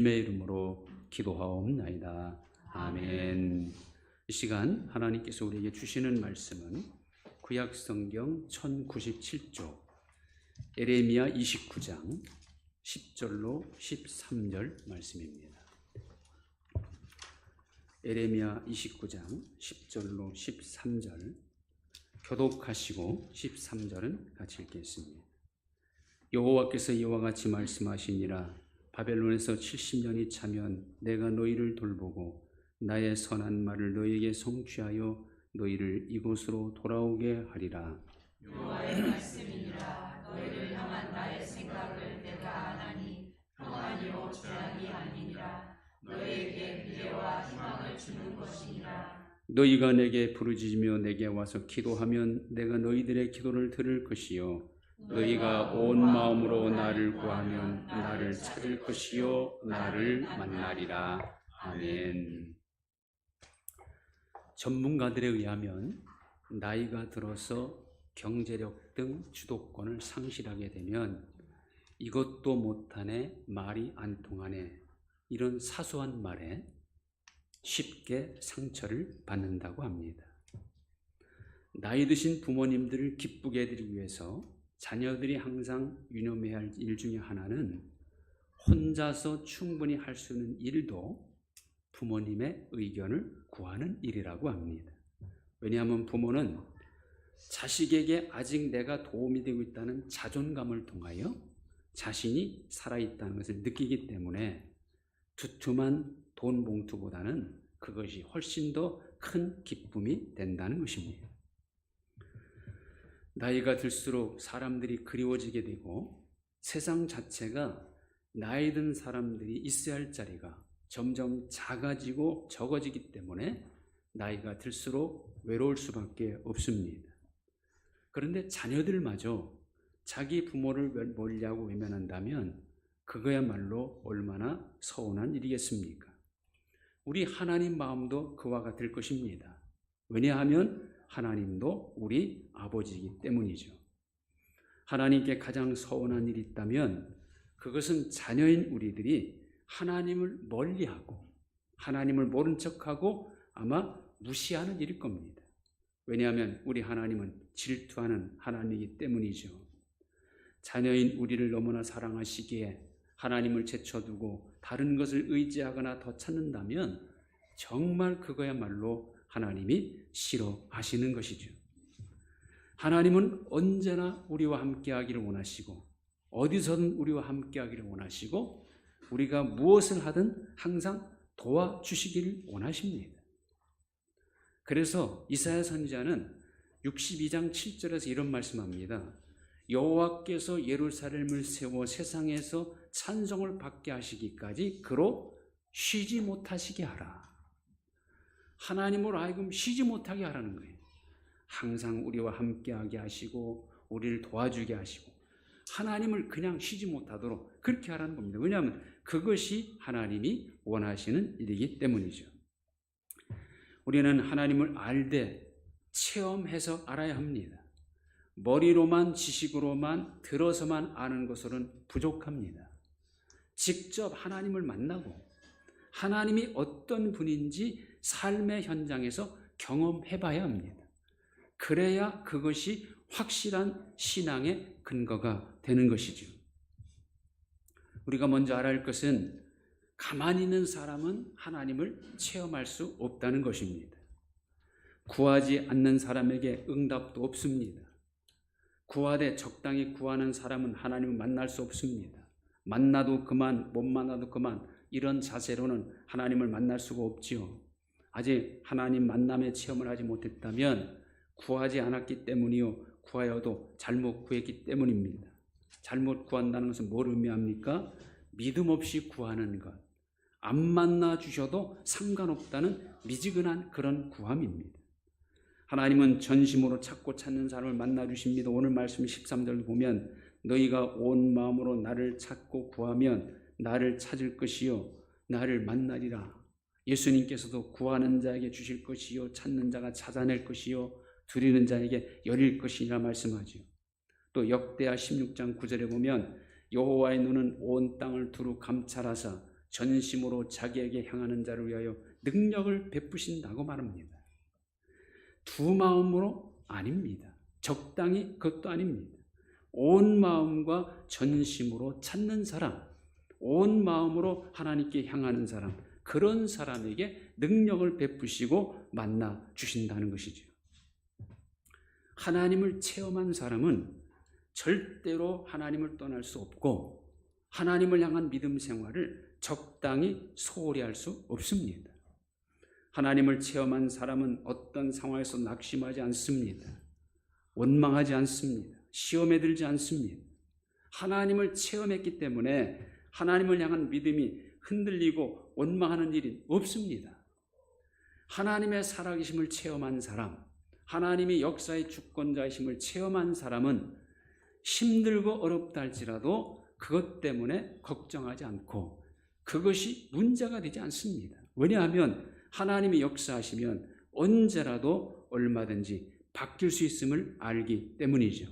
주님의 이름으로 기도하옵나이다. 아멘. 이 시간 하나님께서 우리에게 주시는 말씀은 구약성경 1097쪽 에레미야 29장 10절로 13절 말씀입니다. 에레미야 29장 10절로 13절 교독하시고 13절은 같이 읽겠습니다. 여호와께서 이와 같이 말씀하시니라. 바벨론에서 70년이 차면 내가 너희를 돌보고 나의 선한 말을 너희에게 성취하여 너희를 이곳으로 돌아오게 하리라. 여호와의 말씀이니라. 너희를 향한 나의 생각을 내가 아나니 평안이요 죄악이 아니니라. 너희에게 미래와 희망을 주는 것이니라. 너희가 내게 부르짖으며 내게 와서 기도하면 내가 너희들의 기도를 들을 것이요 너희가 온 마음으로 나를 구하면 나를 찾을 것이요 나를 만나리라. 아멘. 전문가들에 의하면 나이가 들어서 경제력 등 주도권을 상실하게 되면 이것도 못하네, 말이 안 통하네, 이런 사소한 말에 쉽게 상처를 받는다고 합니다. 나이 드신 부모님들을 기쁘게 해드리기 위해서 자녀들이 항상 유념해야 할 일 중에 하나는 혼자서 충분히 할 수 있는 일도 부모님의 의견을 구하는 일이라고 합니다. 왜냐하면 부모는 자식에게 아직 내가 도움이 되고 있다는 자존감을 통하여 자신이 살아있다는 것을 느끼기 때문에 두툼한 돈 봉투보다는 그것이 훨씬 더 큰 기쁨이 된다는 것입니다. 나이가 들수록 사람들이 그리워지게 되고 세상 자체가 나이 든 사람들이 있어야 할 자리가 점점 작아지고 적어지기 때문에 나이가 들수록 외로울 수밖에 없습니다. 그런데 자녀들마저 자기 부모를 멀리하고 외면한다면 그거야말로 얼마나 서운한 일이겠습니까? 우리 하나님 마음도 그와 같을 것입니다. 왜냐하면 하나님도 우리 아버지이기 때문이죠. 하나님께 가장 서운한 일이 있다면 그것은 자녀인 우리들이 하나님을 멀리하고 하나님을 모른 척하고 아마 무시하는 일일 겁니다. 왜냐하면 우리 하나님은 질투하는 하나님이기 때문이죠. 자녀인 우리를 너무나 사랑하시기에 하나님을 제쳐두고 다른 것을 의지하거나 더 찾는다면 정말 그거야말로 하나님이 싫어하시는 것이죠. 하나님은 언제나 우리와 함께하기를 원하시고 어디서든 우리와 함께하기를 원하시고 우리가 무엇을 하든 항상 도와주시기를 원하십니다. 그래서 이사야 선지자는 62장 7절에서 이런 말씀합니다. 여호와께서 예루살렘을 세워 세상에서 찬송을 받게 하시기까지 그로 쉬지 못하시게 하라. 하나님으로 하여금 쉬지 못하게 하라는 거예요. 항상 우리와 함께하게 하시고 우리를 도와주게 하시고 하나님을 그냥 쉬지 못하도록 그렇게 하라는 겁니다. 왜냐하면 그것이 하나님이 원하시는 일이기 때문이죠. 우리는 하나님을 알되 체험해서 알아야 합니다. 머리로만 지식으로만 들어서만 아는 것으로는 부족합니다. 직접 하나님을 만나고 하나님이 어떤 분인지 삶의 현장에서 경험해봐야 합니다. 그래야 그것이 확실한 신앙의 근거가 되는 것이죠. 우리가 먼저 알아야 할 것은 가만히 있는 사람은 하나님을 체험할 수 없다는 것입니다. 구하지 않는 사람에게 응답도 없습니다. 구하되 적당히 구하는 사람은 하나님을 만날 수 없습니다. 만나도 그만, 못 만나도 그만, 이런 자세로는 하나님을 만날 수가 없지요. 아직 하나님 만남의 체험을 하지 못했다면 구하지 않았기 때문이요, 구하여도 잘못 구했기 때문입니다. 잘못 구한다는 것은 뭘 의미합니까? 믿음 없이 구하는 것, 안 만나 주셔도 상관없다는 미지근한 그런 구함입니다. 하나님은 전심으로 찾고 찾는 사람을 만나 주십니다. 오늘 말씀 13절 보면 너희가 온 마음으로 나를 찾고 구하면 나를 찾을 것이요 나를 만나리라. 예수님께서도 구하는 자에게 주실 것이요 찾는 자가 찾아낼 것이요 두리는 자에게 열릴 것이라 말씀하지요. 또 역대하 16장 9절에 보면 여호와의 눈은 온 땅을 두루 감찰하사 전심으로 자기에게 향하는 자를 위하여 능력을 베푸신다고 말합니다. 두 마음으로 아닙니다. 적당히 그것도 아닙니다. 온 마음과 전심으로 찾는 사람, 온 마음으로 하나님께 향하는 사람, 그런 사람에게 능력을 베푸시고 만나 주신다는 것이죠. 하나님을 체험한 사람은 절대로 하나님을 떠날 수 없고 하나님을 향한 믿음 생활을 적당히 소홀히 할 수 없습니다. 하나님을 체험한 사람은 어떤 상황에서 낙심하지 않습니다. 원망하지 않습니다. 시험에 들지 않습니다. 하나님을 체험했기 때문에 하나님을 향한 믿음이 흔들리고 원망하는 일이 없습니다. 하나님의 살아계심을 체험한 사람, 하나님이 역사의 주권자이심을 체험한 사람은 힘들고 어렵다 할지라도 그것 때문에 걱정하지 않고 그것이 문제가 되지 않습니다. 왜냐하면 하나님이 역사하시면 언제라도 얼마든지 바뀔 수 있음을 알기 때문이죠.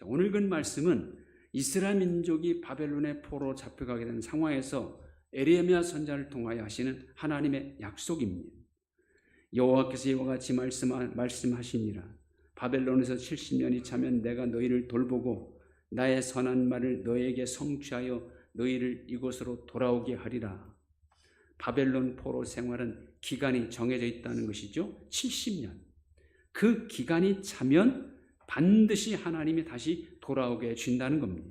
오늘 그 말씀은 이스라엘 민족이 바벨론의 포로로 잡혀가게 된 상황에서 에레미야 선지자를 통하여 하시는 하나님의 약속입니다. 여호와께서 이와 같이 말씀하시니라. 바벨론에서 70년이 차면 내가 너희를 돌보고 나의 선한 말을 너희에게 성취하여 너희를 이곳으로 돌아오게 하리라. 바벨론 포로 생활은 기간이 정해져 있다는 것이죠. 70년. 그 기간이 차면 반드시 하나님이 다시 돌아오게 해준다는 겁니다.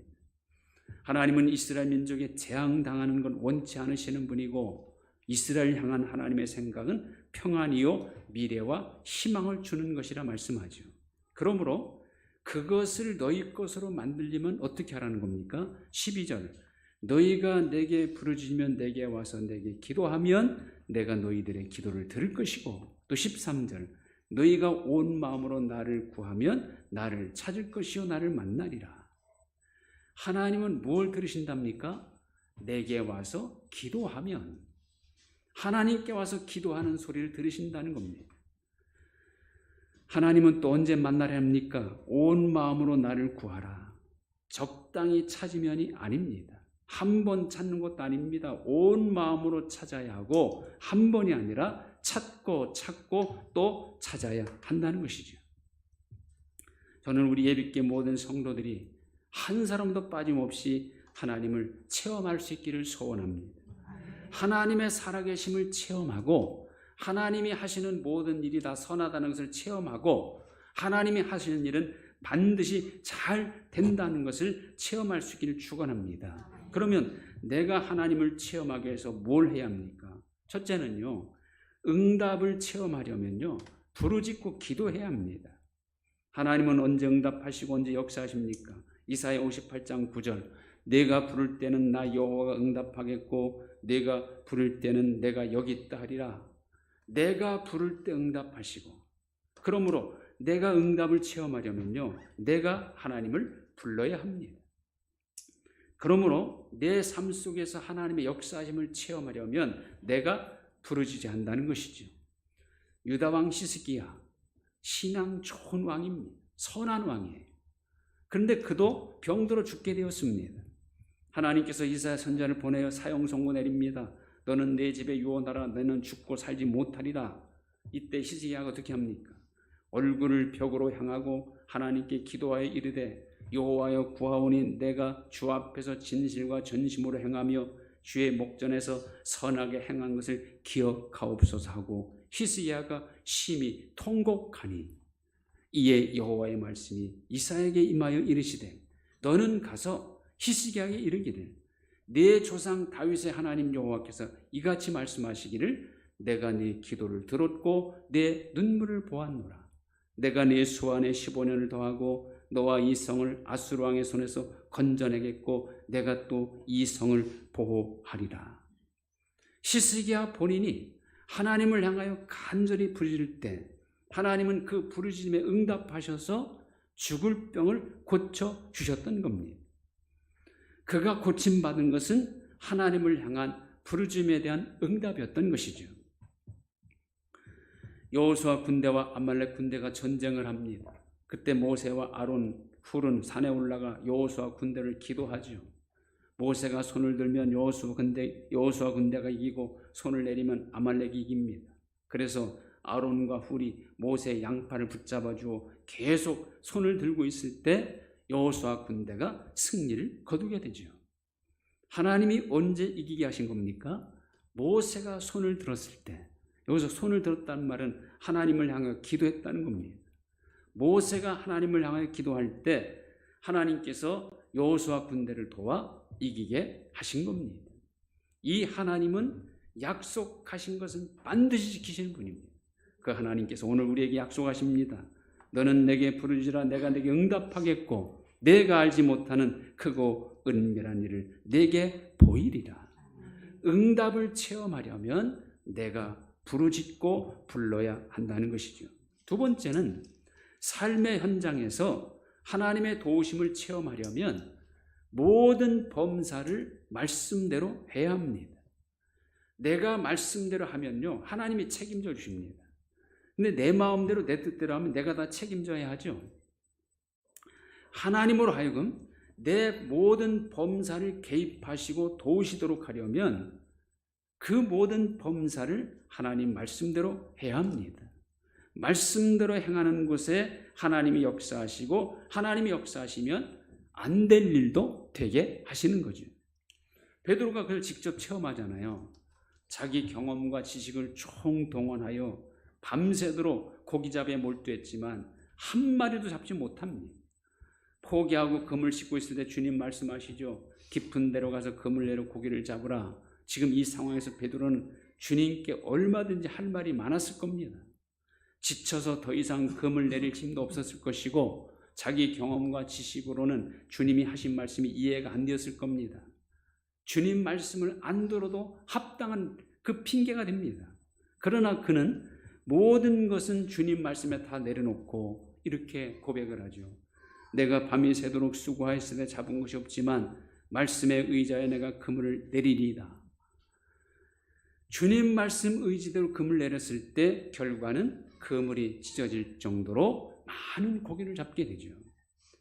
하나님은 이스라엘 민족에 재앙당하는 건 원치 않으시는 분이고 이스라엘 향한 하나님의 생각은 평안이요 미래와 희망을 주는 것이라 말씀하죠. 그러므로 그것을 너희 것으로 만들려면 어떻게 하라는 겁니까? 12절 너희가 내게 부르짖으면 내게 와서 내게 기도하면 내가 너희들의 기도를 들을 것이고 또 13절 너희가 온 마음으로 나를 구하면 나를 찾을 것이요 나를 만나리라. 하나님은 뭘 들으신답니까? 내게 와서 기도하면 하나님께 와서 기도하는 소리를 들으신다는 겁니다. 하나님은 또 언제 만나려 합니까? 온 마음으로 나를 구하라. 적당히 찾으면이 아닙니다. 한 번 찾는 것도 아닙니다. 온 마음으로 찾아야 하고 한 번이 아니라 찾고 찾고 또 찾아야 한다는 것이죠. 저는 우리 예비교 모든 성도들이 한 사람도 빠짐없이 하나님을 체험할 수 있기를 소원합니다. 하나님의 살아계심을 체험하고 하나님이 하시는 모든 일이 다 선하다는 것을 체험하고 하나님이 하시는 일은 반드시 잘 된다는 것을 체험할 수 있기를 축원합니다. 그러면 내가 하나님을 체험하기 위해서 뭘 해야 합니까? 첫째는요, 응답을 체험하려면요, 부르짖고 기도해야 합니다. 하나님은 언제 응답하시고 언제 역사하십니까? 이사야 58장 9절 내가 부를 때는 나 여호와가 응답하겠고 내가 부를 때는 내가 여기 있다 하리라. 내가 부를 때 응답하시고 그러므로 내가 응답을 체험하려면요 내가 하나님을 불러야 합니다. 그러므로 내 삶 속에서 하나님의 역사하심을 체험하려면 내가 부르짖어야 한다는 것이죠. 유다왕 히스기야 신앙 좋은 왕입니다. 선한 왕이에요. 그런데 그도 병들어 죽게 되었습니다. 하나님께서 이사야 선지자를 보내어 사형 선고 내립니다. 너는 내 집에 유언하라. 너는 죽고 살지 못하리라. 이때 히스기야가 어떻게 합니까? 얼굴을 벽으로 향하고 하나님께 기도하여 이르되 여호와여 구하오니 내가 주 앞에서 진실과 전심으로 행하며 주의 목전에서 선하게 행한 것을 기억하옵소서 하고 히스기야가 심히 통곡하니 이에 여호와의 말씀이 이사야에게 임하여 이르시되 너는 가서 히스기야에게 이르기를 네 조상 다윗의 하나님 여호와께서 이같이 말씀하시기를 내가 네 기도를 들었고 네 눈물을 보았노라. 내가 네 수완에 15년을 더하고 너와 이 성을 아수르 왕의 손에서 건져내겠고 내가 또 이 성을 보호하리라. 히스기야 본인이 하나님을 향하여 간절히 부르짖을 때 하나님은 그 부르짖음에 응답하셔서 죽을 병을 고쳐주셨던 겁니다. 그가 고침받은 것은 하나님을 향한 부르짖음에 대한 응답이었던 것이죠. 여호수아 군대와 아말렉 군대가 전쟁을 합니다. 그때 모세와 아론, 훌은 산에 올라가 여호수아 군대를 기도하죠. 모세가 손을 들면 여호수아 군대가 이기고 손을 내리면 아말렉이 이깁니다. 그래서 아론과 훌이 모세의 양팔을 붙잡아 주어 계속 손을 들고 있을 때 여호수아 군대가 승리를 거두게 되죠. 하나님이 언제 이기게 하신 겁니까? 모세가 손을 들었을 때. 여기서 손을 들었다는 말은 하나님을 향해 기도했다는 겁니다. 모세가 하나님을 향해 기도할 때 하나님께서 여호수아 군대를 도와 이기게 하신 겁니다. 이 하나님은 약속하신 것은 반드시 지키시는 분입니다. 그 하나님께서 오늘 우리에게 약속하십니다. 너는 내게 부르짖으라 내가 내게 응답하겠고 내가 알지 못하는 크고 은밀한 일을 내게 보이리라. 응답을 체험하려면 내가 부르짖고 불러야 한다는 것이죠. 두 번째는 삶의 현장에서 하나님의 도우심을 체험하려면 모든 범사를 말씀대로 해야 합니다. 내가 말씀대로 하면요 하나님이 책임져 주십니다. 근데 내 마음대로 내 뜻대로 하면 내가 다 책임져야 하죠. 하나님으로 하여금 내 모든 범사를 개입하시고 도우시도록 하려면 그 모든 범사를 하나님 말씀대로 해야 합니다. 말씀대로 행하는 곳에 하나님이 역사하시고 하나님이 역사하시면 안 될 일도 되게 하시는 거죠. 베드로가 그걸 직접 체험하잖아요. 자기 경험과 지식을 총동원하여 밤새도록 고기잡이에 몰두했지만 한 마리도 잡지 못합니다. 포기하고 그물 씻고 있을 때 주님 말씀하시죠. 깊은 데로 가서 그물 내려 고기를 잡으라. 지금 이 상황에서 베드로는 주님께 얼마든지 할 말이 많았을 겁니다. 지쳐서 더 이상 그물 내릴 힘도 없었을 것이고 자기 경험과 지식으로는 주님이 하신 말씀이 이해가 안 되었을 겁니다. 주님 말씀을 안 들어도 합당한 그 핑계가 됩니다. 그러나 그는 모든 것은 주님 말씀에 다 내려놓고 이렇게 고백을 하죠. 내가 밤이 새도록 수고하였으되 잡은 것이 없지만 말씀에 의지하여 내가 그물을 내리리이다. 주님 말씀 의지대로 그물 내렸을 때 결과는 그물이 찢어질 정도로 많은 고기를 잡게 되죠.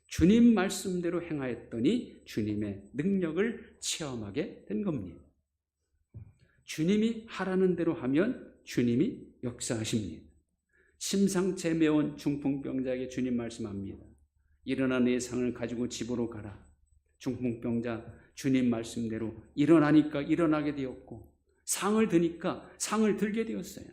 주님 말씀대로 행하였더니 주님의 능력을 체험하게 된 겁니다. 주님이 하라는 대로 하면 주님이 역사하십니다. 심상치 매운 중풍병자에게 주님 말씀합니다. 일어나 내 상을 가지고 집으로 가라. 중풍병자 주님 말씀대로 일어나니까 일어나게 되었고 상을 드니까 상을 들게 되었어요.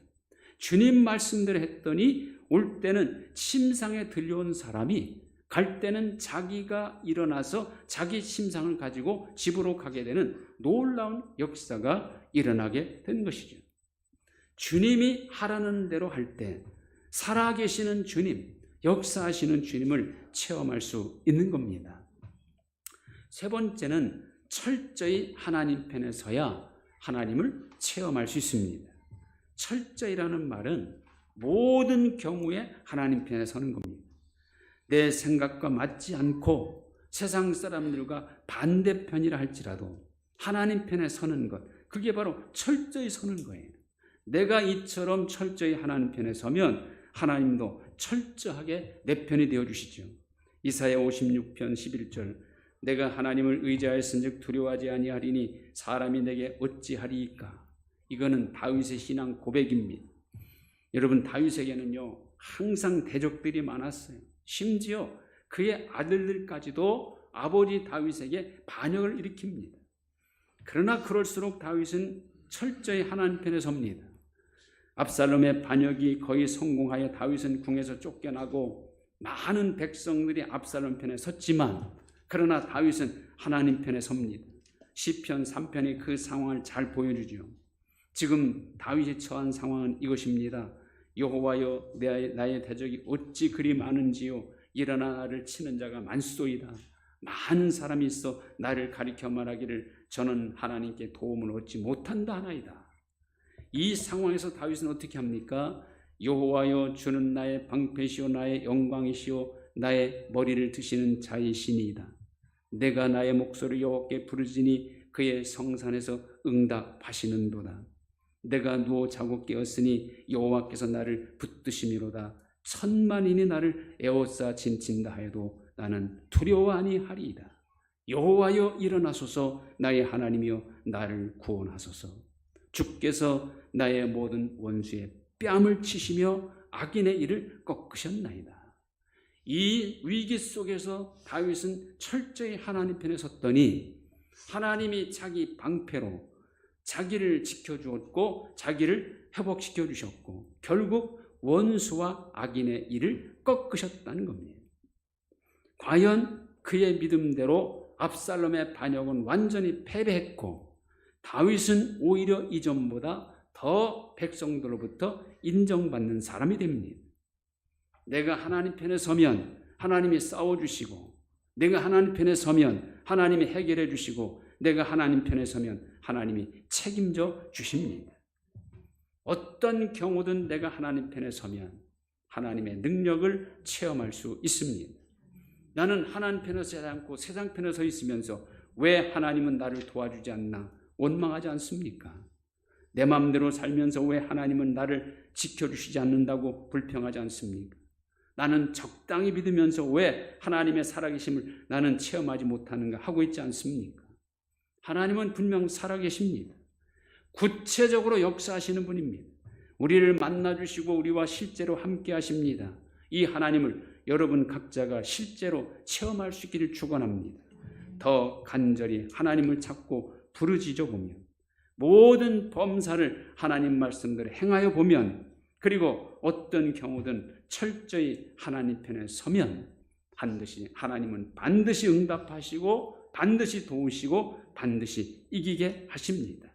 주님 말씀대로 했더니 올 때는 침상에 들려온 사람이 갈 때는 자기가 일어나서 자기 침상을 가지고 집으로 가게 되는 놀라운 역사가 일어나게 된 것이죠. 주님이 하라는 대로 할 때 살아계시는 주님, 역사하시는 주님을 체험할 수 있는 겁니다. 세 번째는 철저히 하나님 편에 서야 하나님을 체험할 수 있습니다. 철저히라는 말은 모든 경우에 하나님 편에 서는 겁니다. 내 생각과 맞지 않고 세상 사람들과 반대편이라 할지라도 하나님 편에 서는 것, 그게 바로 철저히 서는 거예요. 내가 이처럼 철저히 하나님 편에 서면 하나님도 철저하게 내 편이 되어주시죠. 이사야 56편 11절 내가 하나님을 의지하였은즉 두려워하지 아니하리니 사람이 내게 어찌하리이까. 이거는 다윗의 신앙 고백입니다. 여러분 다윗에게는요 항상 대적들이 많았어요. 심지어 그의 아들들까지도 아버지 다윗에게 반역을 일으킵니다. 그러나 그럴수록 다윗은 철저히 하나님 편에 섭니다. 압살롬의 반역이 거의 성공하여 다윗은 궁에서 쫓겨나고 많은 백성들이 압살롬 편에 섰지만 그러나 다윗은 하나님 편에 섭니다. 시편 3편이 그 상황을 잘 보여주죠. 지금 다윗이 처한 상황은 이것입니다. 여호와여 나의 대적이 어찌 그리 많은지요. 일어나 나를 치는 자가 많소이다. 많은 사람이 있어 나를 가리켜 말하기를 저는 하나님께 도움을 얻지 못한다 하나이다. 이 상황에서 다윗은 어떻게 합니까? 여호와여 주는 나의 방패시오 나의 영광이시오 나의 머리를 드시는 자이시니이다. 내가 나의 목소리를 여호와께 부르짖으니 그의 성산에서 응답하시는도다. 내가 누워 자고 깨었으니 여호와께서 나를 붙드심이로다. 천만인이 나를 에워싸 진친다 하여도 나는 두려워 아니하리이다. 여호와여 일어나소서. 나의 하나님이여 나를 구원하소서. 주께서 나의 모든 원수의 뺨을 치시며 악인의 일을 꺾으셨나이다. 이 위기 속에서 다윗은 철저히 하나님 편에 섰더니 하나님이 자기 방패로 자기를 지켜주었고 자기를 회복시켜 주셨고 결국 원수와 악인의 일을 꺾으셨다는 겁니다. 과연 그의 믿음대로 압살롬의 반역은 완전히 패배했고 다윗은 오히려 이전보다 더 백성들로부터 인정받는 사람이 됩니다. 내가 하나님 편에 서면 하나님이 싸워주시고, 내가 하나님 편에 서면 하나님이 해결해 주시고, 내가 하나님 편에 서면 하나님이 책임져 주십니다. 어떤 경우든 내가 하나님 편에 서면 하나님의 능력을 체험할 수 있습니다. 나는 하나님 편에 서지 않고 세상 편에 서 있으면서 왜 하나님은 나를 도와주지 않나 원망하지 않습니까? 내 마음대로 살면서 왜 하나님은 나를 지켜주시지 않는다고 불평하지 않습니까? 나는 적당히 믿으면서 왜 하나님의 살아계심을 나는 체험하지 못하는가 하고 있지 않습니까? 하나님은 분명 살아계십니다. 구체적으로 역사하시는 분입니다. 우리를 만나주시고 우리와 실제로 함께 하십니다. 이 하나님을 여러분 각자가 실제로 체험할 수 있기를 축원합니다. 더 간절히 하나님을 찾고 부르짖어 보면, 모든 범사를 하나님 말씀대로 행하여 보면, 그리고 어떤 경우든 철저히 하나님 편에 서면 하나님은 반드시 응답하시고 반드시 도우시고 반드시 이기게 하십니다.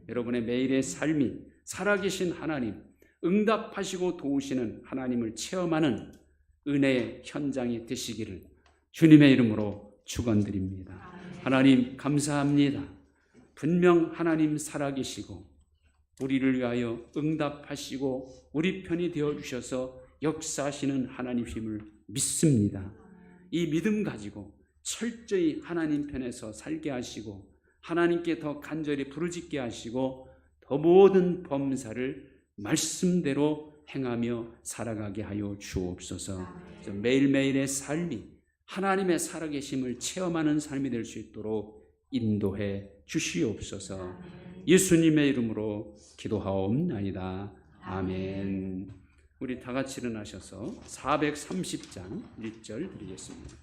여러분의 매일의 삶이 살아계신 하나님, 응답하시고 도우시는 하나님을 체험하는 은혜의 현장이 되시기를 주님의 이름으로 축원드립니다. 하나님 감사합니다. 분명 하나님 살아계시고 우리를 위하여 응답하시고 우리 편이 되어주셔서 역사하시는 하나님임을 믿습니다. 이 믿음 가지고 철저히 하나님 편에서 살게 하시고 하나님께 더 간절히 부르짖게 하시고 더 모든 범사를 말씀대로 행하며 살아가게 하여 주옵소서. 매일매일의 삶이 하나님의 살아계심을 체험하는 삶이 될 수 있도록 인도해 주시옵소서. 예수님의 이름으로 기도하옵나이다. 아멘. 우리 다 같이 일어나셔서 430장 1절 드리겠습니다.